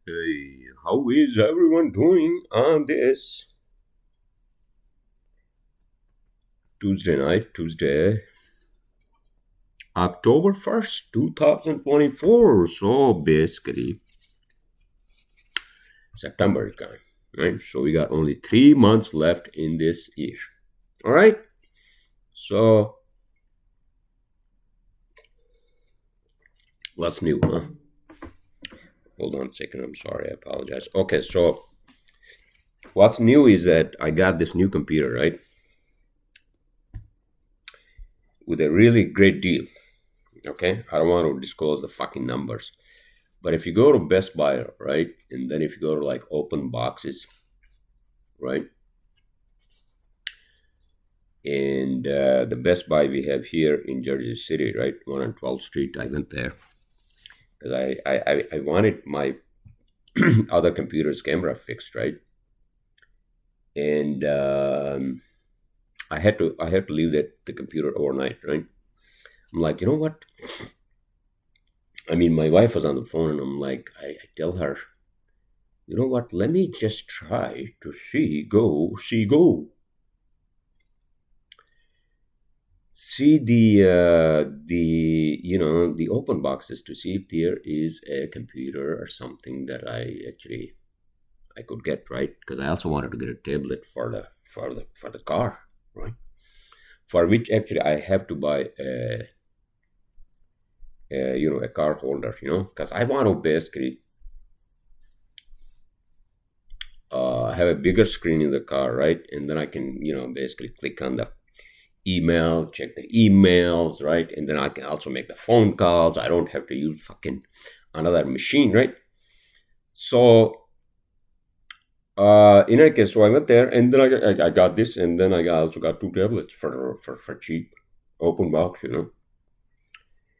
Hey, how is everyone doing on this Tuesday night, Tuesday, October 1st, 2024? So basically, September is gone, right? So we got only 3 months left in this year. All right? So, what's new, huh? Hold on a second. I'm sorry. I apologize. Okay, so what's new is that I got this new computer, right? With a really great deal. Okay? I don't want to disclose the fucking numbers. But if you go to Best Buy, right, and then if you go to like open boxes, right, and the Best Buy we have here in Jersey City, right, one on 12th Street, I went there because I wanted my other computer's camera fixed, right, and I had to leave the computer overnight, right. I'm like, you know what? I mean, my wife was on the phone, and I'm like, I tell her, you know what? Let me just try to see go. See the open boxes to see if there is a computer or something that I could get, right, because I also wanted to get a tablet for the car, right, for which actually I have to buy a car holder, because I want to basically have a bigger screen in the car, right, and then I can basically click on the email, check the emails, right? And then I can also make the phone calls. I don't have to use fucking another machine, right? So, in any case, so I went there, and then I got this, and then also got two tablets for cheap, open box.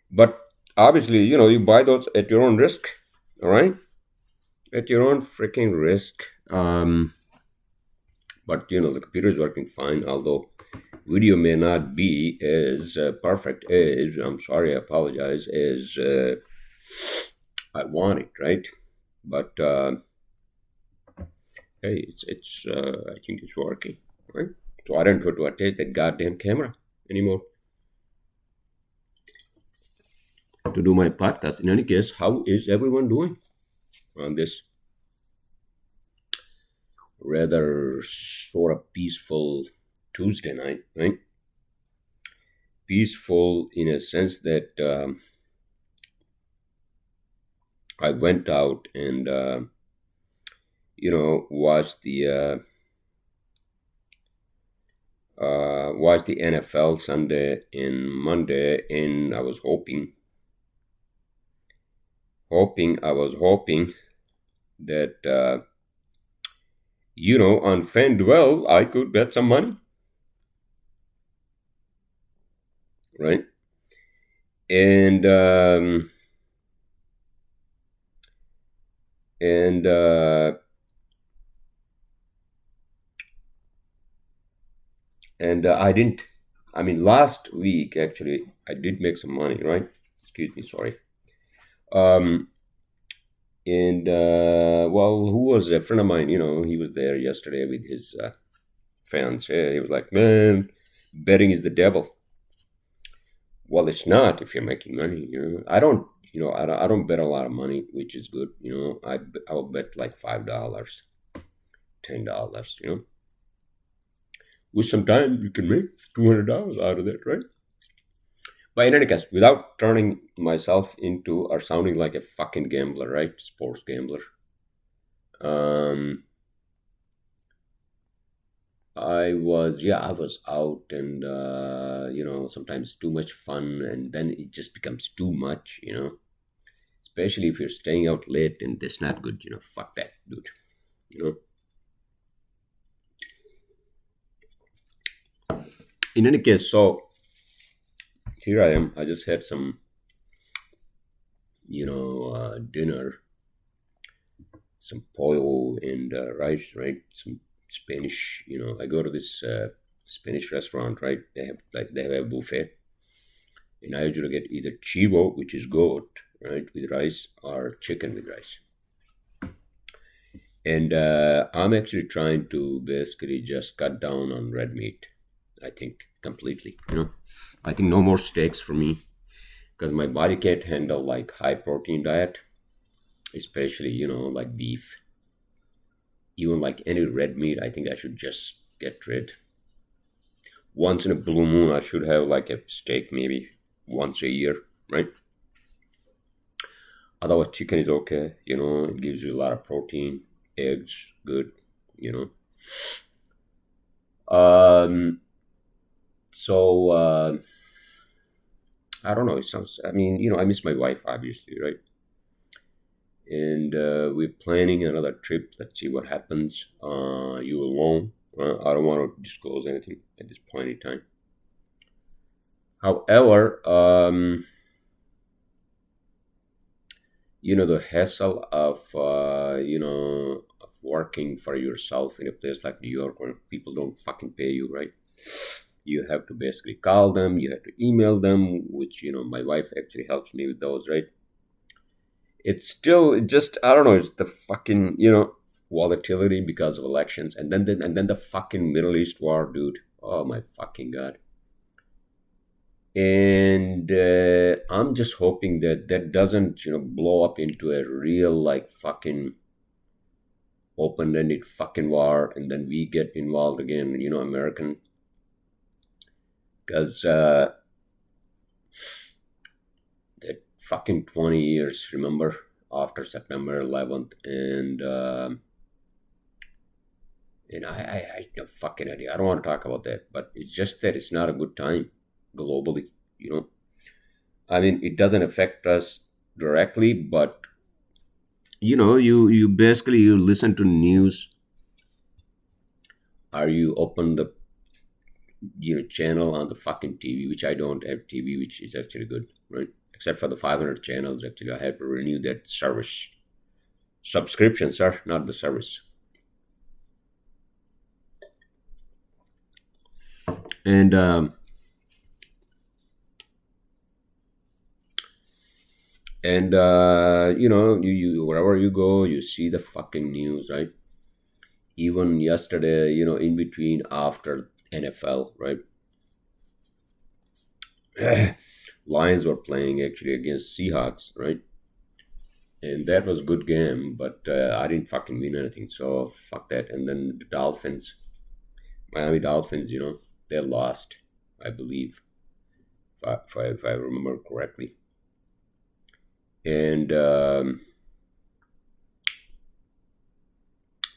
But obviously, you buy those at your own risk, all right? At your own freaking risk. But the computer is working fine, although video may not be as perfect as, I'm sorry, I apologize, as I want it, right? But hey, it's I think it's working, right? So I don't have to attach that goddamn camera anymore to do my podcast. In any case, how is everyone doing on this rather sort of peaceful Tuesday night, right? Peaceful in a sense that I went out and watched the NFL Sunday and Monday, and I was hoping that on FanDuel I could bet some money, right? And and I didn't. I mean, last week actually I did make some money, right? Excuse me, sorry. And well, who was a friend of mine? He was there yesterday with his fiance. He was like, "Man, betting is the devil." Well, it's not if you're making money. I don't. I don't bet a lot of money, which is good. I'll bet like $5, $10. Which sometimes you can make $200 out of that, right? But in any case, without turning myself into or sounding like a fucking gambler, right? Sports gambler. Um, I was out, and sometimes too much fun, and then it just becomes too much, especially if you're staying out late, and that's not good, fuck that, dude, you know. In any case, so here I am. I just had some, dinner, some pollo and rice, right? Some Spanish, I go to this Spanish restaurant, right? They have a buffet, and I usually get either chivo, which is goat, right, with rice, or chicken with rice. And I'm actually trying to basically just cut down on red meat. I think completely. I think no more steaks for me because my body can't handle like high protein diet, especially like beef. Even like any red meat, I think I should just get rid. Once in a blue moon, I should have like a steak maybe once a year, right? Otherwise, chicken is okay. It gives you a lot of protein. Eggs, good. You know. Um. So I don't know. It sounds. I mean, I miss my wife, obviously, right? And we're planning another trip. Let's see what happens. You alone? I don't want to disclose anything at this point in time. However, the hassle of of working for yourself in a place like New York where people don't fucking pay you, right? You have to basically call them, you have to email them, which my wife actually helps me with those, right? It's still just, I don't know, it's the fucking volatility because of elections, and then the fucking Middle East war, dude. Oh my fucking god. And I'm just hoping that that doesn't blow up into a real like fucking open-ended fucking war, and then we get involved again, American, because that fucking 20 years, remember, after September 11th, and I no fucking idea. I don't want to talk about that, but it's just that it's not a good time globally. You know, I mean, it doesn't affect us directly, but you basically you listen to news, or you open the channel on the fucking TV, which I don't have TV, which is actually good, right? Except for the 500 channels, actually, I have to renew that service subscription, sir, not the service. And you wherever you go, you see the fucking news, right? Even yesterday, in between after NFL, right? Lions were playing actually against Seahawks, right? And that was a good game, but I didn't fucking win anything, so fuck that. And then the Dolphins, Miami Dolphins, they lost, I believe, if I remember correctly. And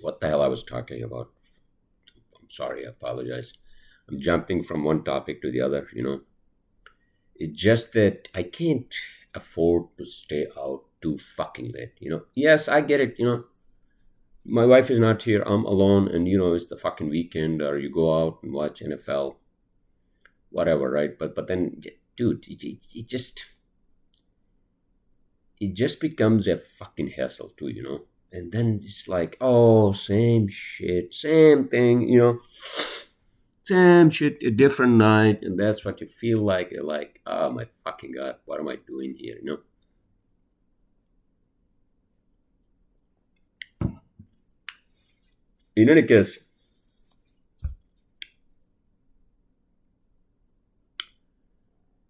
what the hell I was talking about? I'm sorry, I apologize. I'm jumping from one topic to the other. It's just that I can't afford to stay out too fucking late. Yes, I get it. My wife is not here. I'm alone, and it's the fucking weekend, or you go out and watch NFL, whatever, right? But then, dude, it just becomes a fucking hassle too. And then it's like, oh, same shit, same thing. Same shit, a different night, and that's what you feel like. You're like, oh my fucking god, what am I doing here? In any case,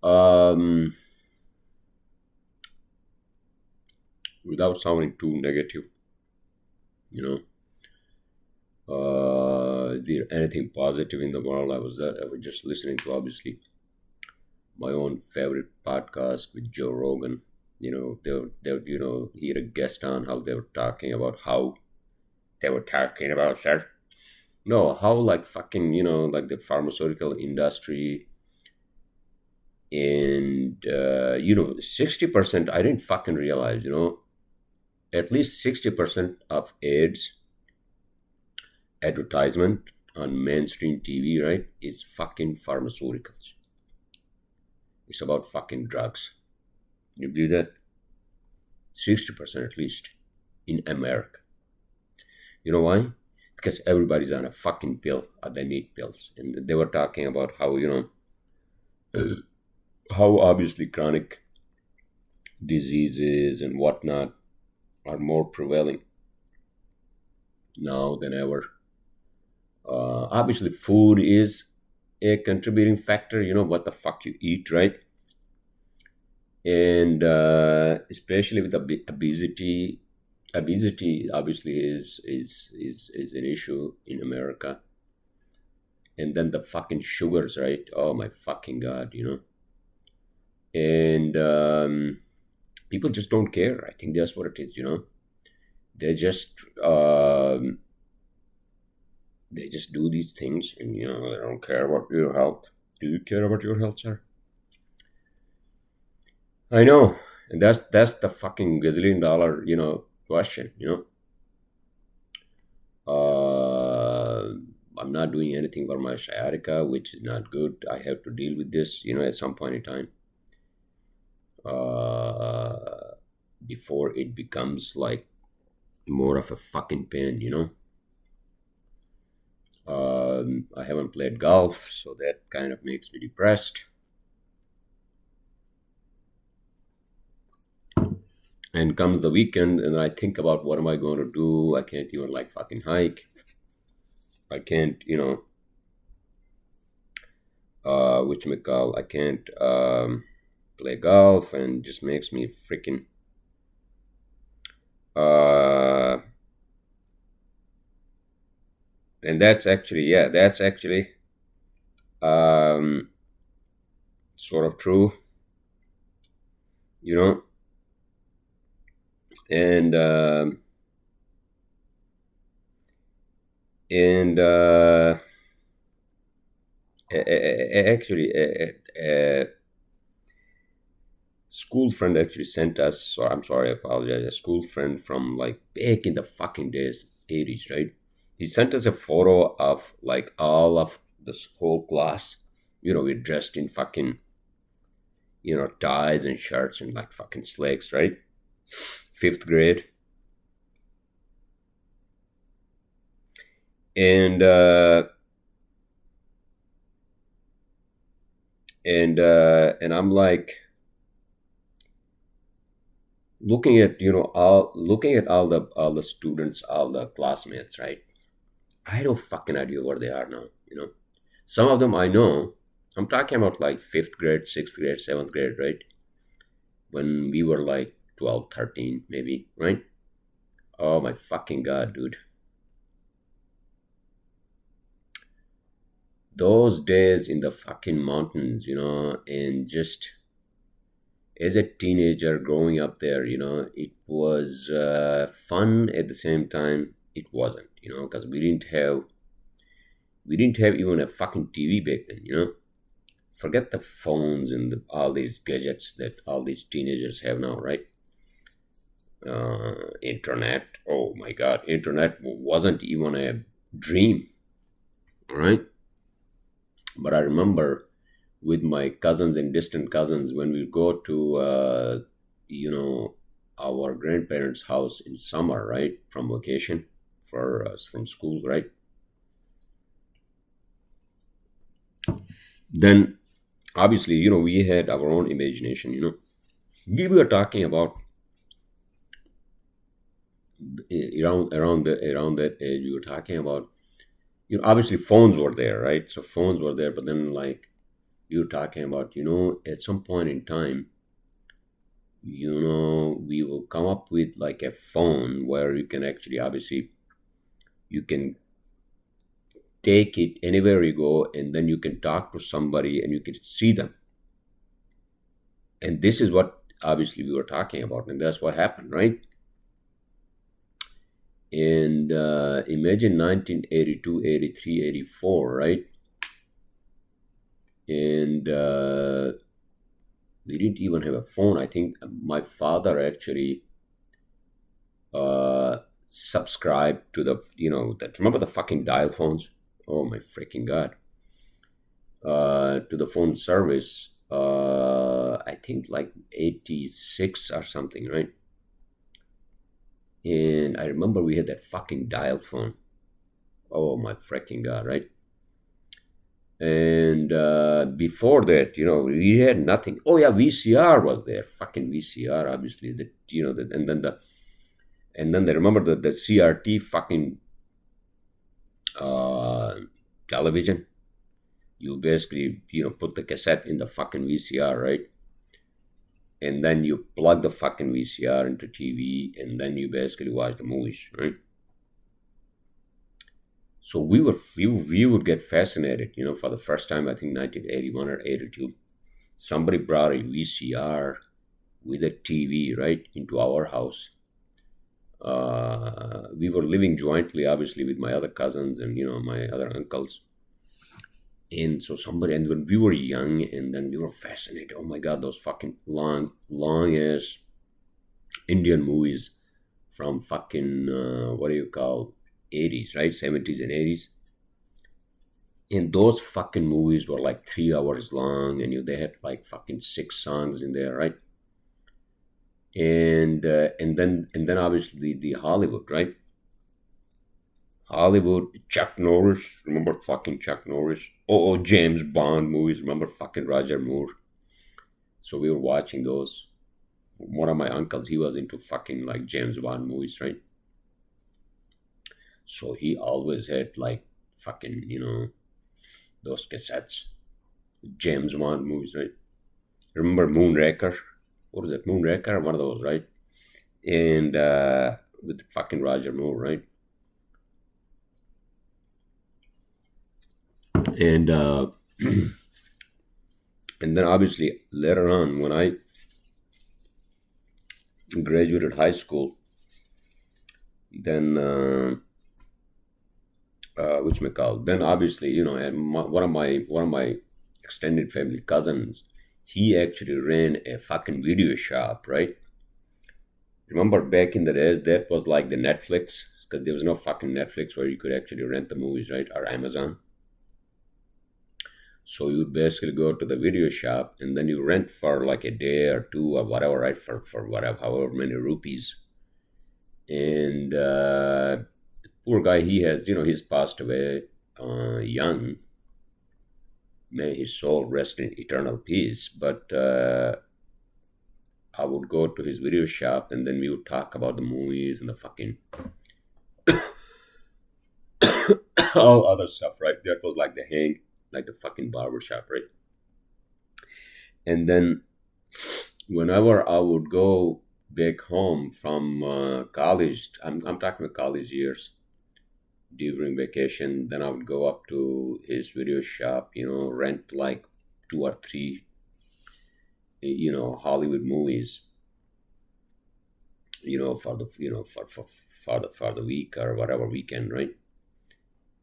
um, without sounding too negative, you know, is there anything positive in the world? I was just listening to obviously my own favorite podcast with Joe Rogan. They were he had a guest on how they were talking about how they were talking about, sir. No, how like fucking like the pharmaceutical industry, and 60%. I didn't fucking realize at least 60% of ads advertisement on mainstream TV, right, is fucking pharmaceuticals. It's about fucking drugs. You believe that? 60% at least in America. You know why? Because everybody's on a fucking pill, or they need pills. And they were talking about how, how obviously chronic diseases and whatnot are more prevailing now than ever. Obviously, food is a contributing factor. You know what the fuck you eat, right? And especially with obesity, obesity obviously is an issue in America. And then the fucking sugars, right? Oh my fucking god, you know. And people just don't care. I think that's what it is, you know. They just um, they just do these things, and you know they don't care about your health. Do you care about your health, sir? I know, and that's the fucking gazillion dollar, you know, question. You know, I'm not doing anything for my sciatica, which is not good. I have to deal with this, you know, at some point in time, uh, before it becomes like more of a fucking pain, you know. I haven't played golf, so that kind of makes me depressed. And comes the weekend, and I think about what am I going to do? I can't even like fucking hike. I can't, you know, which McCall, I can't play golf, and just makes me freaking. Uh, and that's actually, yeah, that's actually um, sort of true, you know. And and actually, a school friend actually sent us. So I'm sorry, I apologize. A school friend from like back in the fucking days, 80s, right? He sent us a photo of like all of this whole class. You know, we're dressed in fucking, you know, ties and shirts and like fucking slacks, right? Fifth grade. And and I'm like looking at, you know, all the students, all the classmates, right? I had no fucking idea where they are now, you know. Some of them I know. I'm talking about like fifth grade, sixth grade, seventh grade, right? When we were like 12, 13, maybe, right? Oh my fucking god, dude. Those days in the fucking mountains, you know, and just as a teenager growing up there, you know, it was fun. At the same time it wasn't, you know, because we didn't have even a fucking TV back then, you know. Forget the phones and all these gadgets that all these teenagers have now, right? Internet, oh my god, internet wasn't even a dream, all right? But I remember with my cousins and distant cousins when we go to you know, our grandparents house in summer, right, from vacation, for us from school, right? Then obviously, you know, we had our own imagination, you know. We were talking about around that age. We were talking about, you know, obviously phones were there, right? So phones were there, but then like you were talking about, you know, at some point in time, you know, we will come up with like a phone where you can actually, obviously, you can take it anywhere you go, and then you can talk to somebody and you can see them. And this is what obviously we were talking about, and that's what happened, right? And imagine 1982, 83, 84, right? And we didn't even have a phone. I think my father actually subscribed to the, you know, that, remember the fucking dial phones? Oh my freaking god! To the phone service. I think like 86 or something, right? And I remember we had that fucking dial phone. Oh my freaking god, right? And before that, you know, we had nothing. Oh yeah, VCR was there. Fucking VCR, obviously. That, you know, and then they remember the CRT fucking uh, television. You basically, put the cassette in the fucking VCR, right? And then you plug the fucking VCR into TV, and then you basically watch the movies, right? So we would get fascinated, for the first time, I think 1981 or 82. Somebody brought a VCR with a TV, right, into our house. We were living jointly, obviously, with my other cousins and, my other uncles. And so somebody, and when we were young, and then we were fascinated. Oh my God, those fucking long ass Indian movies from fucking, what do you call, 80s, right? 70s and 80s. And those fucking movies were like 3 hours long, and they had like fucking six songs in there, right? And then obviously the Hollywood, right? Hollywood, Chuck Norris, remember fucking Chuck Norris? Oh, James Bond movies, remember fucking Roger Moore? So we were watching those. One of my uncles, he was into fucking like James Bond movies, right? So he always had like fucking, those cassettes, James Bond movies, right? Remember Moonraker? What was it, Moonraker? One of those, right? And with fucking Roger Moore, right? And and then obviously later on, when I graduated high school, then which may call, then obviously, and one of my extended family cousins, he actually ran a fucking video shop, right? Remember back in the days, that was like the Netflix, because there was no fucking Netflix where you could actually rent the movies, right? Or Amazon. So you would basically go to the video shop, and then you rent for like a day or two or whatever, right? For whatever, however many rupees. And the poor guy, he's passed away young. May his soul rest in eternal peace. But I would go to his video shop, and then we would talk about the movies and the fucking all other stuff, right? That was like the hang, like the fucking barber shop, right? And then whenever I would go back home from college, I'm talking about college years, during vacation, then I would go up to his video shop, rent like two or three, Hollywood movies, for the, for the week or whatever weekend, right?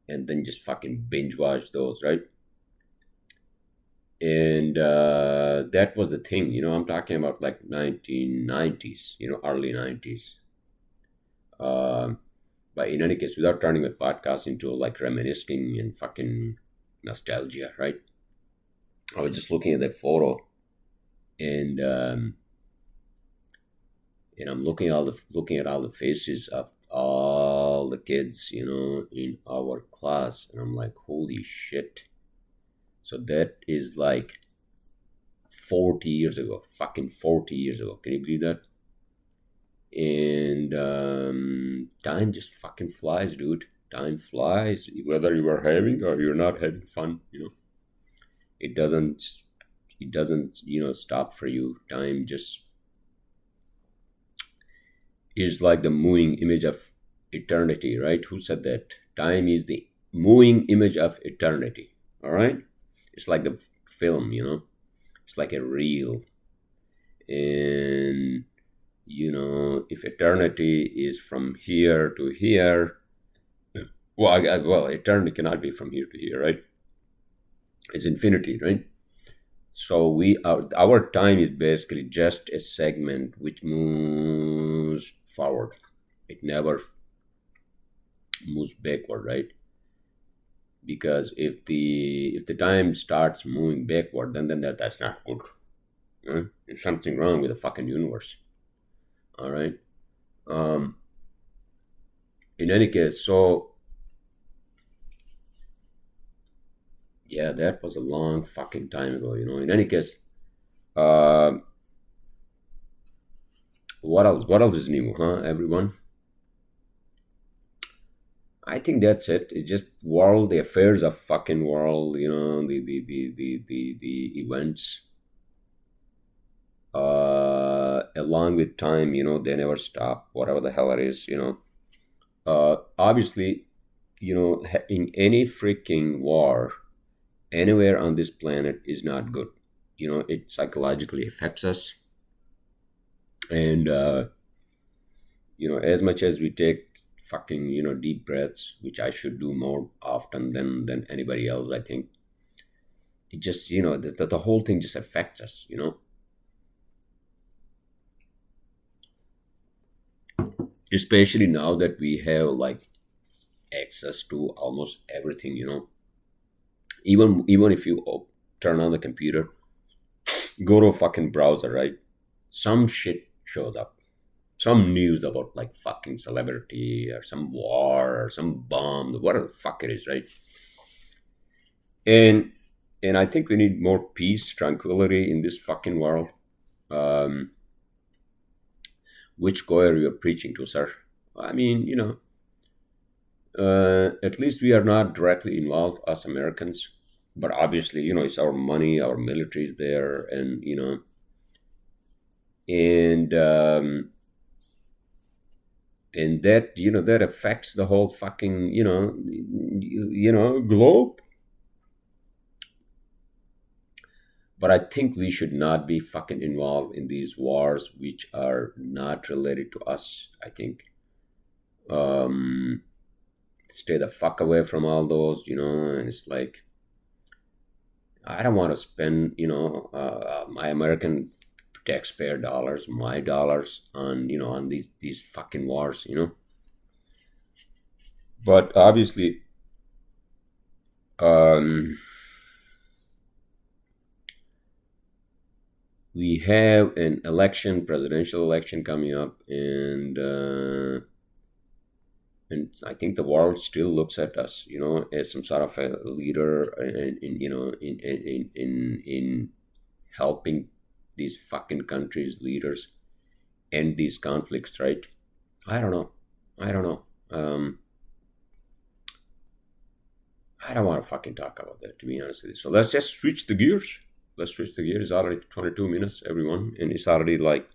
And then just fucking binge watch those, right? And that was the thing, I'm talking about like 1990s, early 90s. But in any case, without turning my podcast into like reminiscing and fucking nostalgia, right? I was just looking at that photo, and I'm looking at all the faces of all the kids, in our class, and I'm like, holy shit! So that is like 40 years ago, fucking 40 years ago. Can you believe that? And time just fucking flies, dude. Time flies, whether you are having or you're not having fun. It doesn't. It doesn't. Stop for you. Time just is like the moving image of eternity, right? Who said that? Time is the moving image of eternity. All right. It's like the film. It's like a reel, and if eternity is from here to here, well, eternity cannot be from here to here, right? It's infinity, right? So our time is basically just a segment which moves forward. It never moves backward, right? Because if the time starts moving backward, then that's not good. There's something wrong with the fucking universe. All right. Um, in any case, so yeah, that was a long fucking time ago. In any case, um, what else? What else is new, huh? Everyone. I think that's it. It's just world, the affairs of fucking world, the events, along with time, they never stop, whatever the hell it is. Obviously, in any freaking war, anywhere on this planet is not good. It psychologically affects us. And, as much as we take fucking, deep breaths, which I should do more often than anybody else, I think, it just, the whole thing just affects us. Especially now that we have like access to almost everything. Even if you turn on the computer, go to a fucking browser, right? Some shit shows up, some news about like fucking celebrity or some war or some bomb, whatever the fuck it is, right? And I think we need more peace, tranquility in this fucking world. Um, which choir you're preaching to, sir? I mean, at least we are not directly involved as Americans, but obviously, it's our money, our military is there, and and and that that affects the whole fucking globe. But I think we should not be fucking involved in these wars which are not related to us. I think um stay the fuck away from all those. And it's like, I don't want to spend my American taxpayer dollars, my dollars, on these fucking wars. But obviously, um we have an election, presidential election coming up, and I think the world still looks at us, as some sort of a leader in helping these fucking countries' leaders end these conflicts, right? I don't know. I don't know. I don't want to fucking talk about that, to be honest with you. So let's just switch the gears. Let's switch the gears. It's already 22 minutes, everyone, and it's already like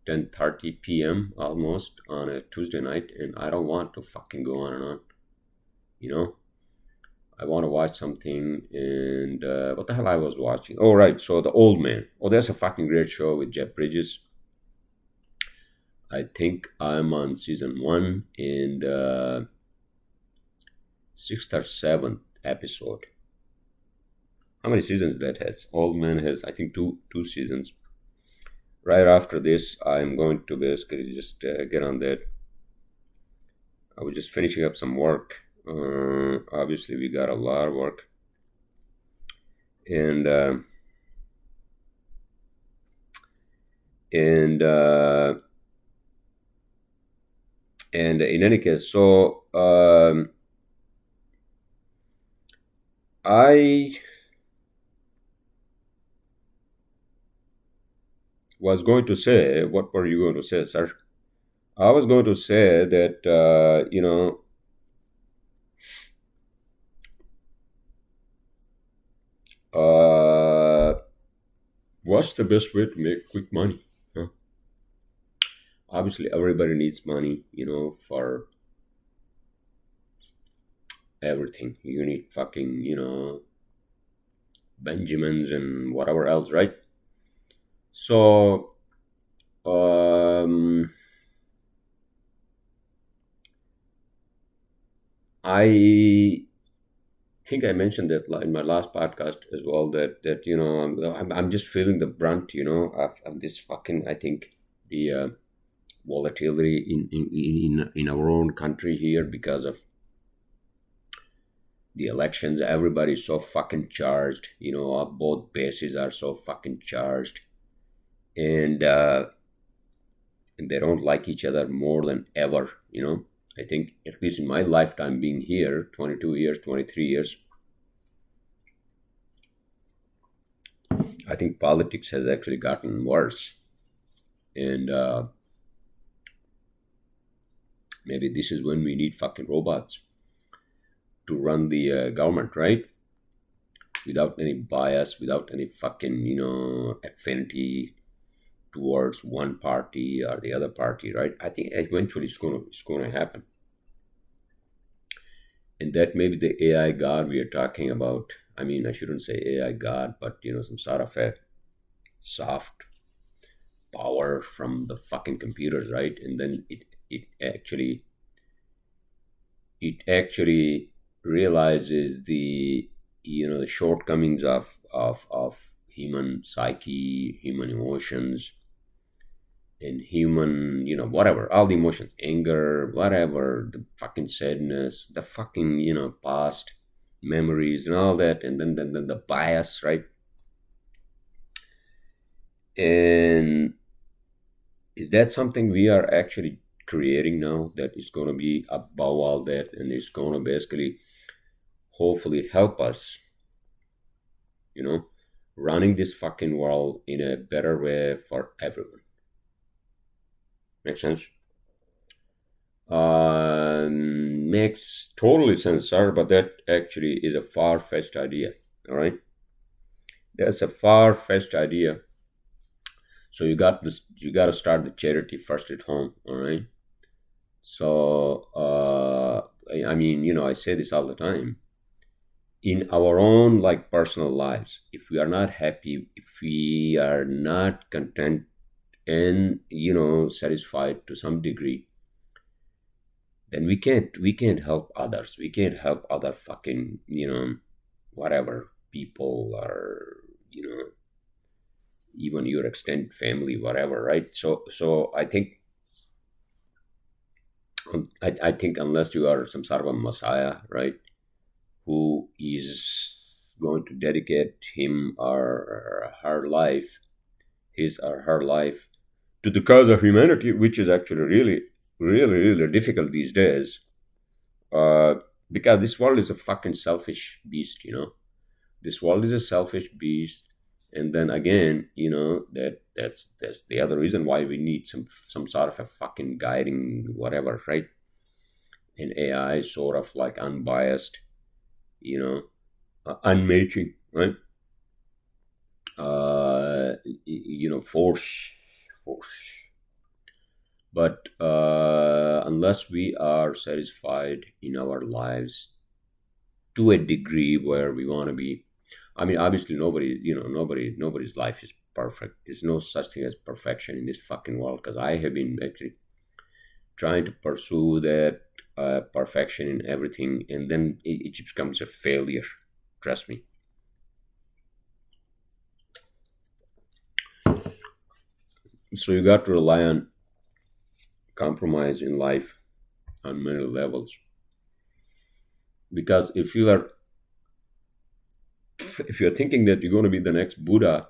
10:30 p.m. almost on a Tuesday night, and I don't want to fucking go on and on. You know, I want to watch something, and what the hell I was watching? Oh, right. So The Old Man. Oh, that's a fucking great show with Jeff Bridges. I think I'm on season one and sixth or seventh episode. How many seasons that has? Old Man has, I think, two seasons. Right after this, I'm going to basically just get on that. I was just finishing up some work. Obviously, we got a lot of work, and and uh, and in any case, so I was going to say, what were you going to say, sir? I was going to say that what's the best way to make quick money? Huh? Obviously, everybody needs money, for everything. You need fucking, Benjamins and whatever else, right? So, I think I mentioned that in my last podcast as well, that I'm just feeling the brunt, of this fucking, I think, the volatility in our own country here because of the elections. Everybody's so fucking charged, both bases are so fucking charged, and they don't like each other more than ever. I think, at least in my lifetime being here, 22 years, 23 years, I think politics has actually gotten worse. And Maybe this is when we need fucking robots to run the government, right? Without any bias, without any fucking, affinity towards one party or the other party, right? I think eventually it's gonna happen. And that maybe the AI God we are talking about. I mean, I shouldn't say AI God, but some sort of a soft power from the fucking computers, right? And then it actually realizes the shortcomings of human psyche, human emotions, and human, whatever, all the emotions, anger, whatever, the fucking sadness, the fucking, past memories and all that, and then the bias, right? And is that something we are actually creating now, that is going to be above all that, and it's going to basically hopefully help us, you know, running this fucking world in a better way for everyone? Make sense? Makes totally sense, sir, but that actually is a far-fetched idea. All right, that's a far-fetched idea. So you got this. You got to start the charity first at home. All right. So I mean, I say this all the time. In our own like personal lives, if we are not happy, if we are not content and satisfied to some degree, then we can't help others. We can't help other fucking whatever people, or even your extended family, whatever, right? So I think unless you are some sort of a messiah, right, who is going to dedicate him or her life, his or her life, to the cause of humanity, which is actually really, really, really difficult these days, uh, because this world is a fucking selfish beast. This world is a selfish beast. And then again, that's the other reason why we need some sort of a fucking guiding whatever, right? An AI sort of like unbiased, you know unmatching, right? Force. But unless we are satisfied in our lives to a degree where we want to be, I mean, obviously nobody's life is perfect. There's no such thing as perfection in this fucking world, because I have been actually trying to pursue that perfection in everything, and then it just becomes a failure. Trust me. So you got to rely on compromise in life on many levels, because if you're thinking that you're going to be the next Buddha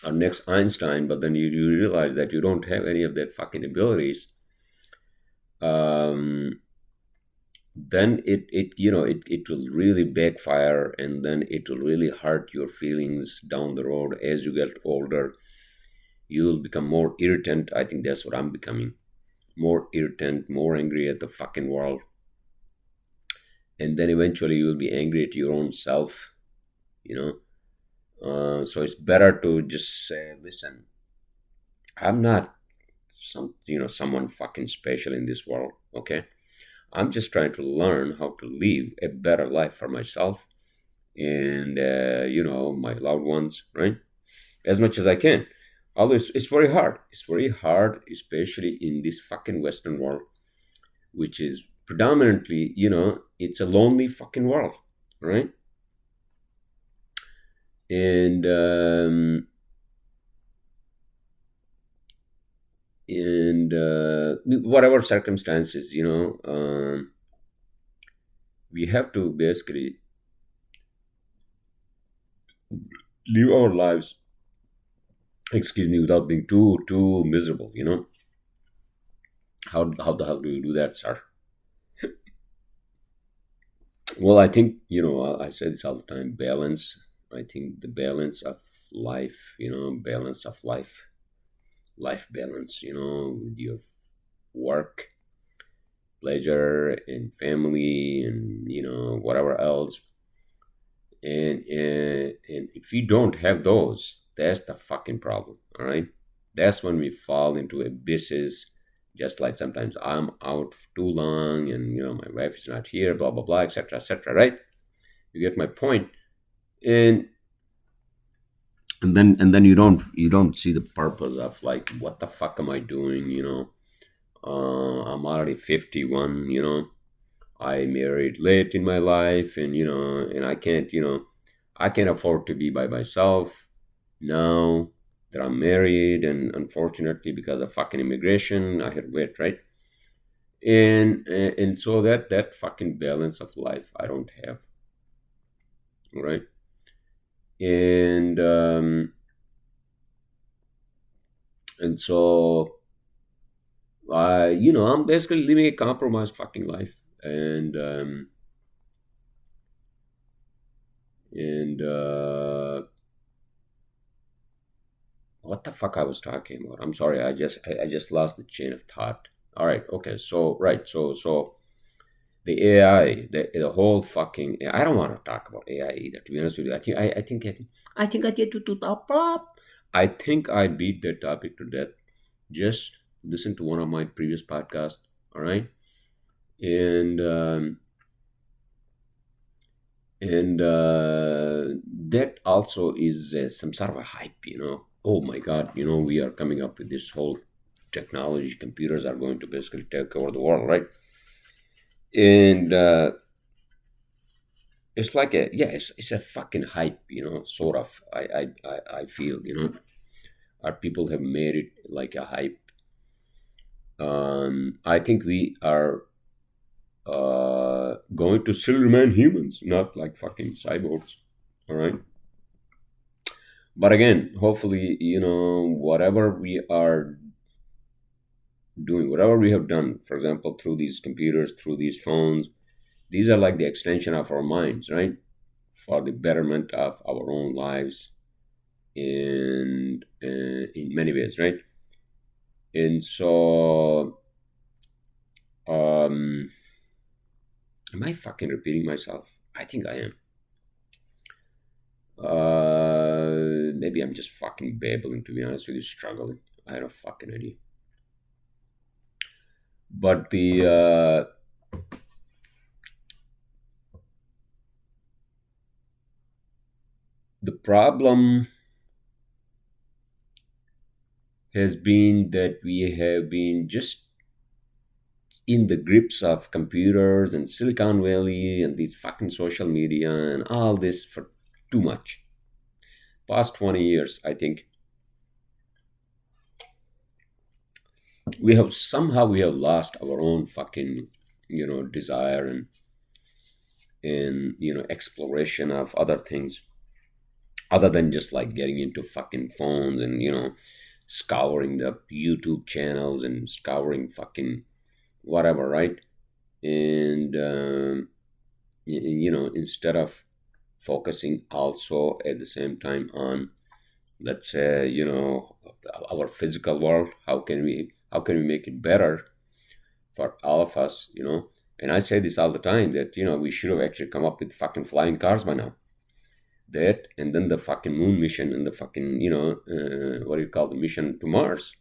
or next Einstein, but then you realize that you don't have any of that fucking abilities, um, then it will really backfire, and then it will really hurt your feelings down the road. As you get older, you will become more irritant. I think that's what I'm becoming: more irritant, more angry at the fucking world. And then eventually you will be angry at your own self, you know so it's better to just say, listen, I'm not someone fucking special in this world. Okay, I'm just trying to learn how to live a better life for myself and my loved ones, right? As much as I can. Although it's very hard. It's very hard, especially in this fucking Western world, which is predominantly, it's a lonely fucking world, right? And whatever circumstances, we have to basically live our lives, excuse me, without being too miserable. How the hell do you do that, sir? Well, I think, I say this all the time: balance. I think the balance of life, balance of life balance, with your work, pleasure and family and whatever else. And if we don't have those, that's the fucking problem. All right, that's when we fall into abysses. Just like sometimes I'm out too long, and my wife is not here, blah blah blah, etc., etc. Right? You get my point. And and then and then you don't see the purpose of, like, what the fuck am I doing? I'm already 51. I married late in my life, and I can't afford to be by myself now that I'm married. And unfortunately, because of fucking immigration, I had to wait, right? And so that fucking balance of life I don't have, right? And so I'm basically living a compromised fucking life. And what the fuck I was talking about? I'm sorry. I just lost the chain of thought. All right. Okay. So right. So the AI, the whole fucking. I don't want to talk about AI either. To be honest with you, I think I did to top up. I think I beat that topic to death. Just listen to one of my previous podcasts. All right. And and uh, that also is some sort of a hype. Oh my god, we are coming up with this whole technology. Computers are going to basically take over the world, right? And it's like it's a fucking hype, sort of. I feel, our people have made it like a hype. I think we are going to still remain humans, not like fucking cyborgs. All right. But again, hopefully, whatever we are doing, whatever we have done, for example, through these computers, through these phones, these are like the extension of our minds, right? For the betterment of our own lives, and in many ways, right? And so, um, am I fucking repeating myself? I think I am. Maybe I'm just fucking babbling, to be honest with you, struggling. I have a fucking idea. But the problem has been that we have been just in the grips of computers and Silicon Valley and these fucking social media and all this for too much. Past 20 years, I think we have lost our own fucking desire and exploration of other things, other than just like getting into fucking phones and scouring the YouTube channels and scouring fucking whatever, right? And instead of focusing also at the same time on, let's say, our physical world, how can we make it better for all of us, and I say this all the time, that we should have actually come up with fucking flying cars by now. That, and then the fucking moon mission, and the fucking what do you call the mission to Mars.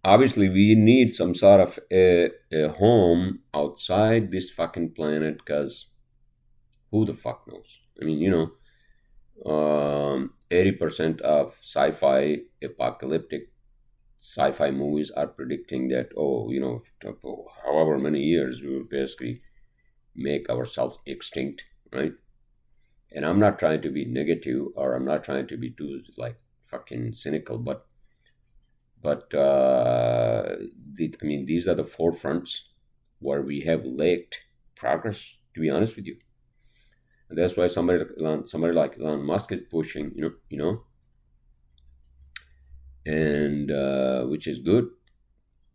Obviously we need some sort of a home outside this fucking planet, because who the fuck knows? I mean, 80% of apocalyptic sci-fi movies are predicting that, however many years we will basically make ourselves extinct, right? And I'm not trying to be negative, or I'm not trying to be too like fucking cynical, but I mean, these are the forefronts where we have lacked progress, to be honest with you. And that's why somebody like Elon Musk is pushing, and which is good.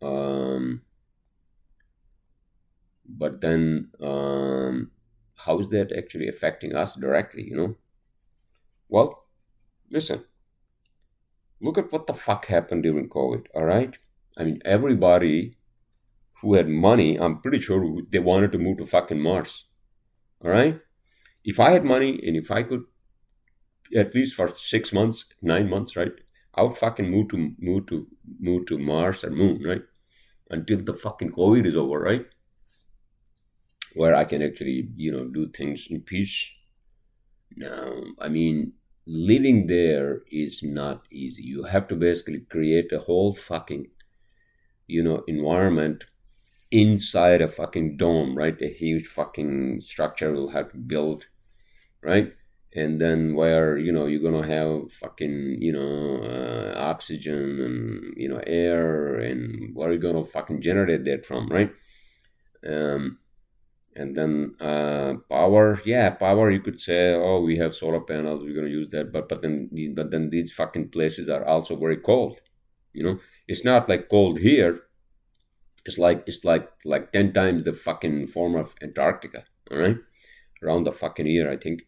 Um, but then, how is that actually affecting us directly? Well, listen, look at what the fuck happened during COVID. All right, I mean, everybody who had money, I'm pretty sure they wanted to move to fucking Mars. All right. If I had money and if I could, at least for 6 months, 9 months, right, I would fucking move to Mars or Moon, right, until the fucking COVID is over, right, where I can actually do things in peace. Now, I mean, living there is not easy. You have to basically create a whole fucking environment inside a fucking dome, right? A huge fucking structure will have to build, right? And then where you're gonna have fucking oxygen and air, and where are you gonna fucking generate that from, right? Um, and then power, yeah, power. You could say, oh, we have solar panels, we're gonna use that, but then these fucking places are also very cold. It's not like cold here. It's like 10 times the fucking form of Antarctica. All right, around the fucking year, I think.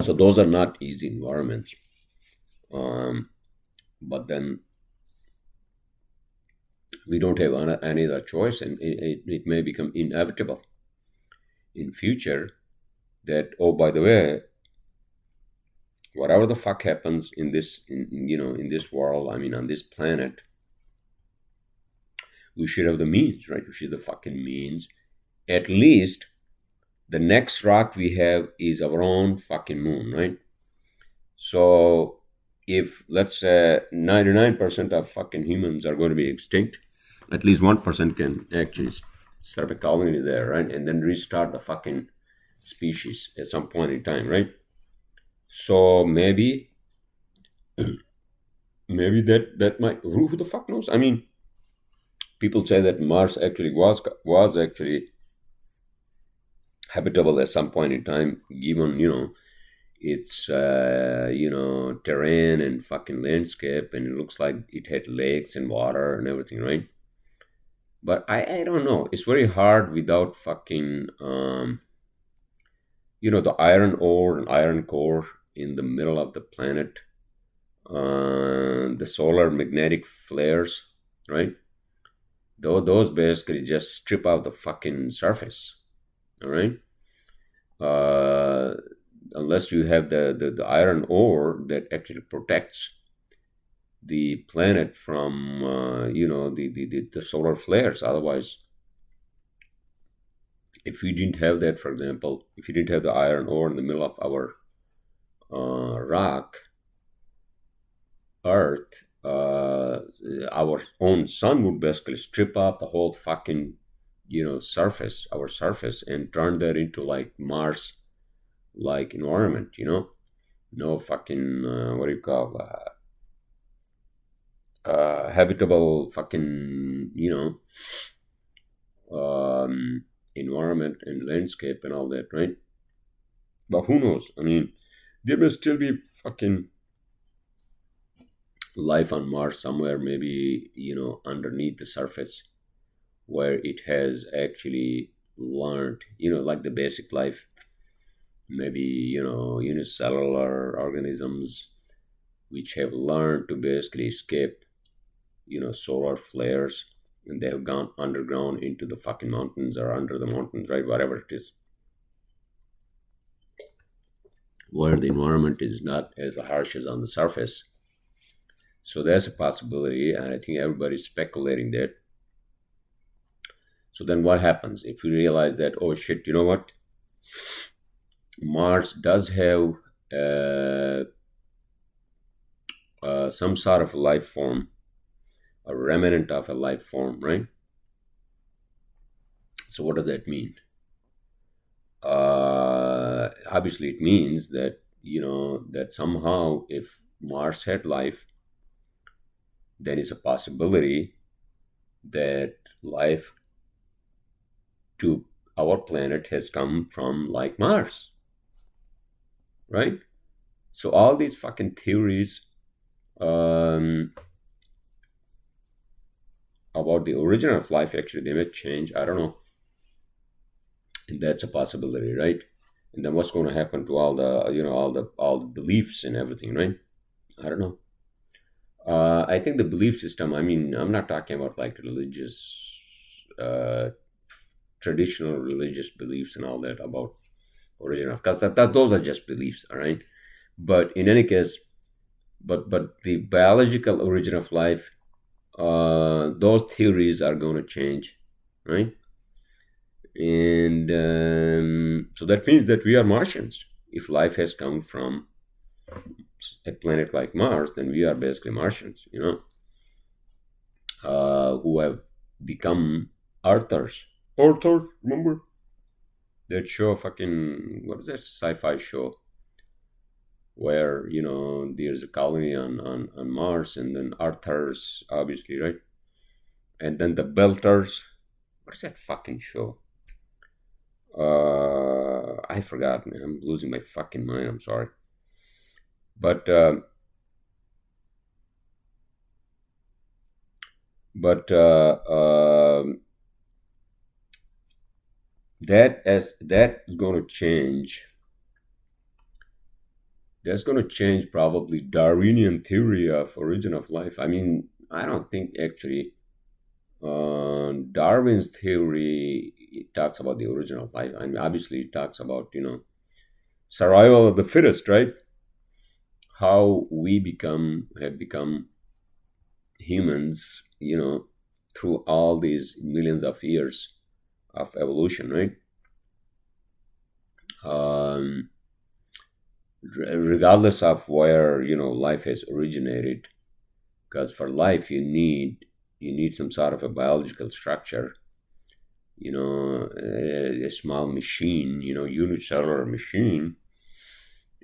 So those are not easy environments. Um, but then we don't have any other choice, and it may become inevitable in future that, oh, by the way, whatever the fuck happens in this in this world, I mean on this planet, we should have the means, right? We should have the fucking means. At least the next rock we have is our own fucking moon, right? So if let's say 99% of fucking humans are going to be extinct, at least 1% can actually set up a colony there, right? And then restart the fucking species at some point in time, right? So maybe that might, who the fuck knows? I mean, people say that Mars actually was actually habitable at some point in time, given its terrain and fucking landscape, and it looks like it had lakes and water and everything, right? But I don't know. It's very hard without fucking the iron ore and iron core in the middle of the planet, the solar magnetic flares, right? Though those basically just strip out the fucking surface, all right. Uh, Unless you have the iron ore that actually protects the planet from the solar flares. Otherwise, if we didn't have that, for example, if you didn't have the iron ore in the middle of our rock Earth, our own sun would basically strip off the whole fucking surface, our surface, and turn that into like Mars like environment. No fucking what do you call habitable fucking environment and landscape and all that, right? But who knows? I mean, there may still be fucking life on Mars somewhere, maybe underneath the surface, where it has actually learned, like the basic life, maybe unicellular organisms which have learned to basically escape solar flares, and they have gone underground into the fucking mountains or under the mountains, right? Whatever it is, where the environment is not as harsh as on the surface. So there's a possibility, and I think everybody's speculating that. So then what happens if we realize that, oh shit, you know what? Mars does have some sort of life form, a remnant of a life form, right? So what does that mean? Obviously, it means that that somehow, if Mars had life, then it's a possibility that life to our planet has come from like Mars, right? So all these fucking theories about the origin of life, actually they may change. I don't know, and that's a possibility, right? And then what's going to happen to all the all the beliefs and everything, right? I don't know. I think the belief system, I mean, I'm not talking about like religious, uh, traditional religious beliefs and all that about origin of, because those are just beliefs, all right? But in any case, but the biological origin of life, those theories are going to change, right? And so that means that we are Martians. If life has come from a planet like Mars, then we are basically Martians, who have become Arthurs. Arthur, remember that show? Fucking what was that sci-fi show where there's a colony on Mars, and then Arthurs, obviously, right? And then the Belters. What is that fucking show? I forgot, man. I'm losing my fucking mind. I'm sorry, but but that is going to change. That's going to change probably Darwinian theory of origin of life. I mean, I don't think actually Darwin's theory, it talks about the origin of life. I mean, obviously, it talks about survival of the fittest, right? How we have become humans, through all these millions of years of evolution, right? Um, Regardless of where life has originated, because for life you need some sort of a biological structure, a small machine, unicellular machine,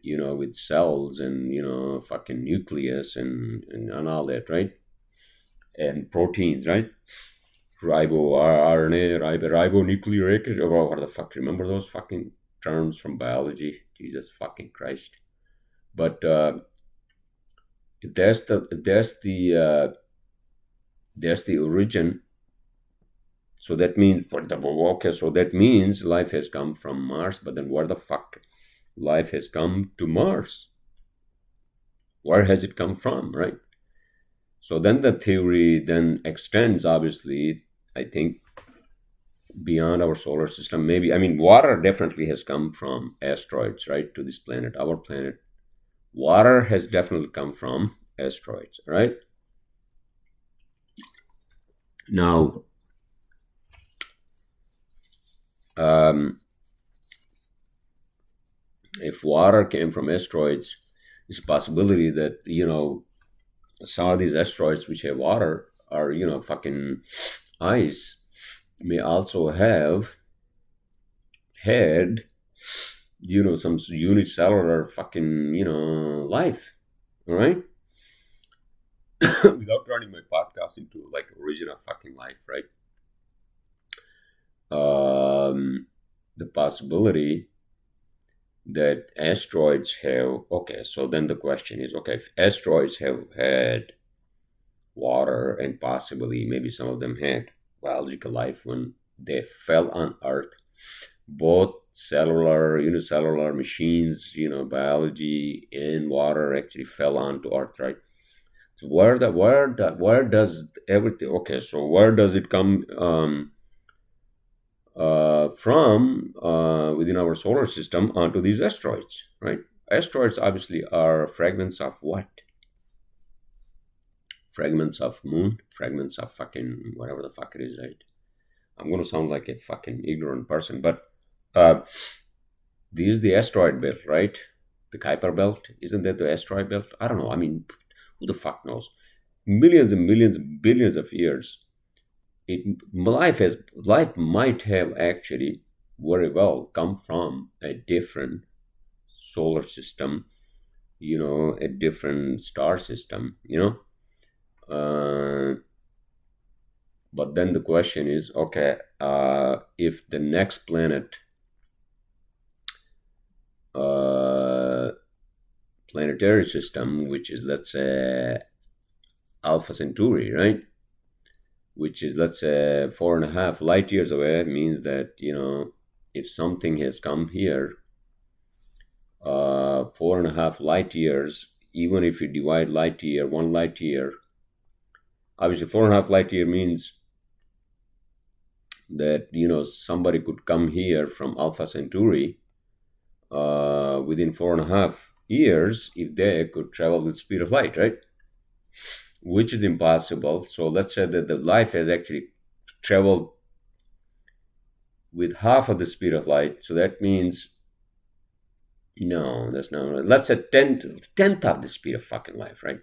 with cells and fucking nucleus and all that, right? And proteins, right? RNA, ribonucleic acid, or what the fuck? Remember those fucking terms from biology? Jesus fucking Christ! But if that's the origin, so that means okay, so that means life has come from Mars. But then where the fuck life has come to Mars? Where has it come from, right? So then the theory then extends, obviously, I think, beyond our solar system. Maybe, I mean, water definitely has come from asteroids, right, to this planet, our planet. Water has definitely come from asteroids, right? Now, if water came from asteroids, it's a possibility that some of these asteroids which have water are fucking ice, may also have had some unicellular fucking life, all right? Without turning my podcast into like origin of fucking life, right? The possibility that asteroids have, okay, so then the question is, okay, if asteroids have had water, and possibly maybe some of them had biological life when they fell on Earth, both cellular, unicellular machines, biology and water actually fell onto Earth, right? So where does everything? Okay, so where does it come from within our solar system onto these asteroids, right? Asteroids obviously are fragments of what? Fragments of moon, fragments of fucking whatever the fuck it is, right? I'm gonna sound like a fucking ignorant person, but uh, this is the asteroid belt, right? The Kuiper belt, isn't that the asteroid belt? I don't know. I mean, who the fuck knows? Millions and millions, billions of years, life might have actually very well come from a different solar system, a different star system, but then the question is, okay, if the next planet, planetary system, which is, let's say, Alpha Centauri, right, which is, let's say, 4.5 light years away, means that if something has come here 4.5 light years, even if you divide light year, 1 light year, obviously 4.5 light year means that somebody could come here from Alpha Centauri within 4.5 years if they could travel with speed of light, right? Which is impossible. So let's say that the life has actually traveled with half of the speed of light. So that means no, that's not. Let's say tenth of the speed of fucking life, right?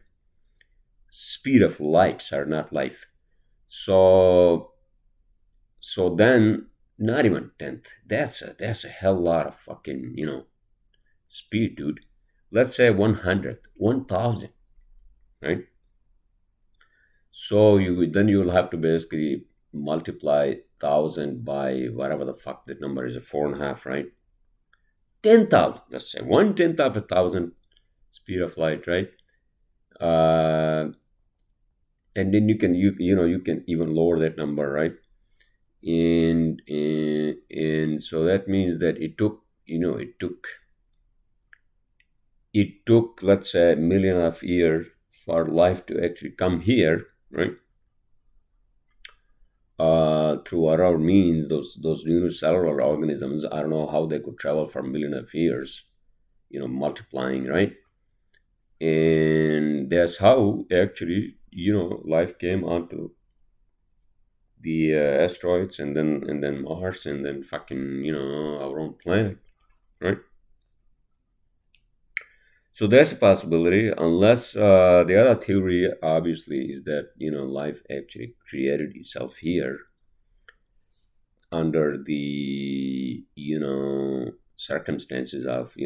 Speed of lights are not life. So then not even tenth. That's a hell lot of fucking speed, dude. Let's say 100th, 1,000, right? So you'll have to basically multiply 1,000 by whatever the fuck that number is, a 4.5, right? 10,000, let's say 1/10 of 1,000 speed of light, right? Uh, and then you can even lower that number, right? And so that means that it took let's say a million of years for life to actually come here, right? Through our means, those unicellular organisms, I don't know how they could travel for a million of years, multiplying, right? And that's how actually life came onto the asteroids, and then Mars, and then fucking our own planet, right? So that's a possibility, unless the other theory obviously is that life actually created itself here under the circumstances of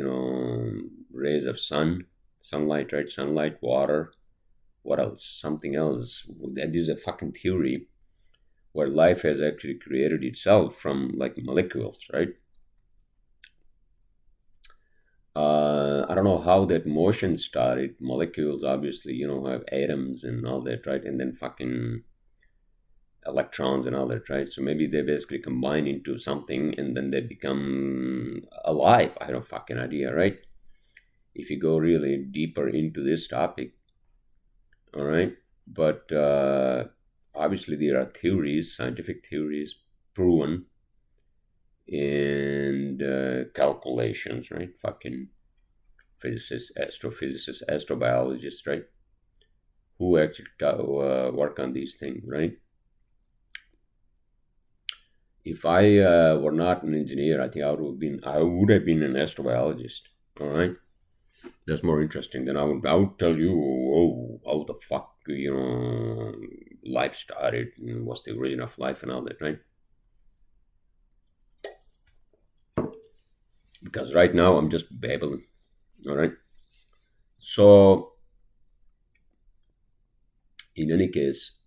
rays of sunlight, right? Sunlight, water, what else? Something else. That is a fucking theory where life has actually created itself from like molecules, right? I don't know how that motion started. Molecules obviously, have atoms and all that, right? And then fucking electrons and all that, right? So maybe they basically combine into something and then they become alive. I don't fucking idea, right? If you go really deeper into this topic, all right? But obviously there are theories, scientific theories, proven, and calculations, right? Fucking physicists, astrophysicists, astrobiologists, right? Who actually work on these things, right? If I were not an engineer, I think I would have been an astrobiologist. All right, that's more interesting. Than I would tell you, oh, how the fuck life started, and what's the origin of life and all that, right? Because right now I'm just babbling. All right. So in any case,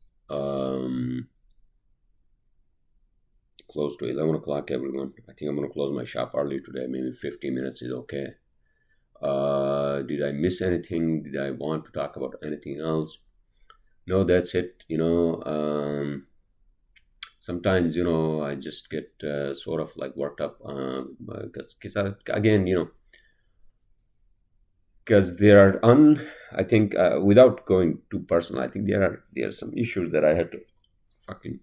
close to 11 o'clock, everyone. I think I'm going to close my shop early today. Maybe 15 minutes is okay. Did I miss anything? Did I want to talk about anything else? No, that's it. Sometimes, I just get sort of like worked up because again, because there are I think without going too personal, I think there are some issues that I had to fucking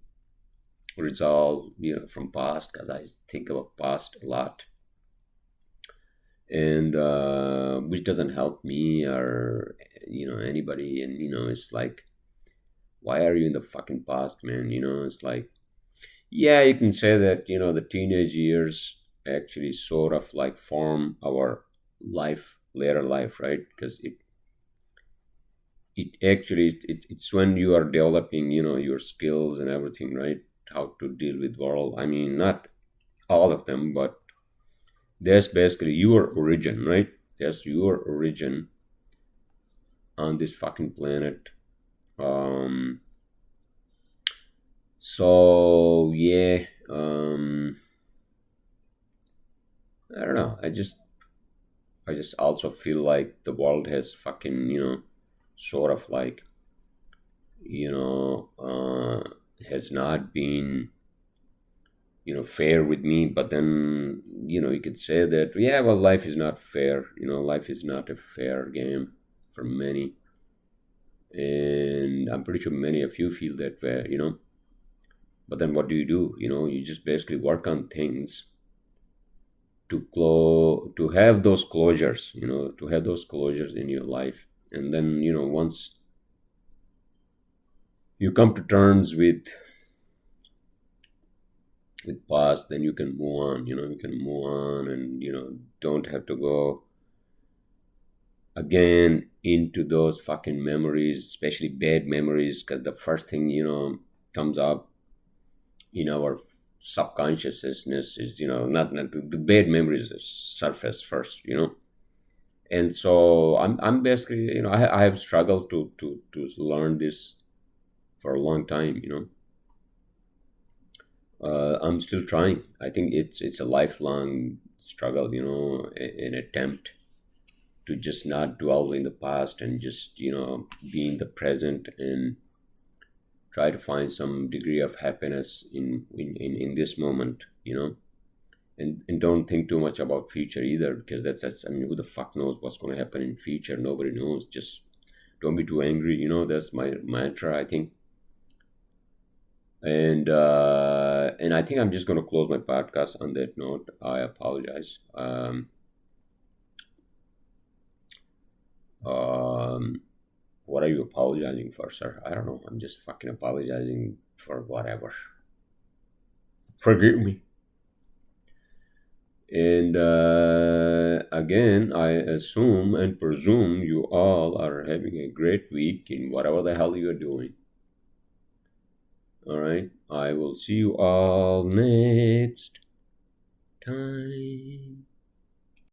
resolve, from past, because I think about past a lot, and which doesn't help me or anybody. And it's like, why are you in the fucking past, man? It's like, yeah, you can say that the teenage years actually sort of like form our later life, right? Because it actually it's when you are developing your skills and everything, right? How to deal with world. I mean, not all of them, but that's basically your origin, right? That's your origin on this fucking planet. um so yeah, I don't know, I just also feel like the world has fucking sort of like you know has not been fair with me. But then you could say that, yeah, well, life is not fair. Life is not a fair game, for many, and I'm pretty sure many of you feel that way, but then what do? You just basically work on things to have those closures, to have those closures in your life. And then, once you come to terms with past, then you can move on, you can move on, and don't have to go again into those fucking memories, especially bad memories, because the first thing comes up in our subconsciousness is not the bad memories surface first, and so I'm basically, I have struggled to learn this for a long time, I'm still trying. I think it's a lifelong struggle, an attempt to just not dwell in the past and just be in the present and try to find some degree of happiness in this moment, and don't think too much about future either, because that's I mean, who the fuck knows what's going to happen in future? Nobody knows. Just don't be too angry, that's my mantra, I think. And I think I'm just going to close my podcast on that note. I apologize. Um, what are you apologizing for, sir? I don't know. I'm just fucking apologizing for whatever. Forgive me. And again, I assume and presume you all are having a great week in whatever the hell you're doing. All right. I will see you all next time.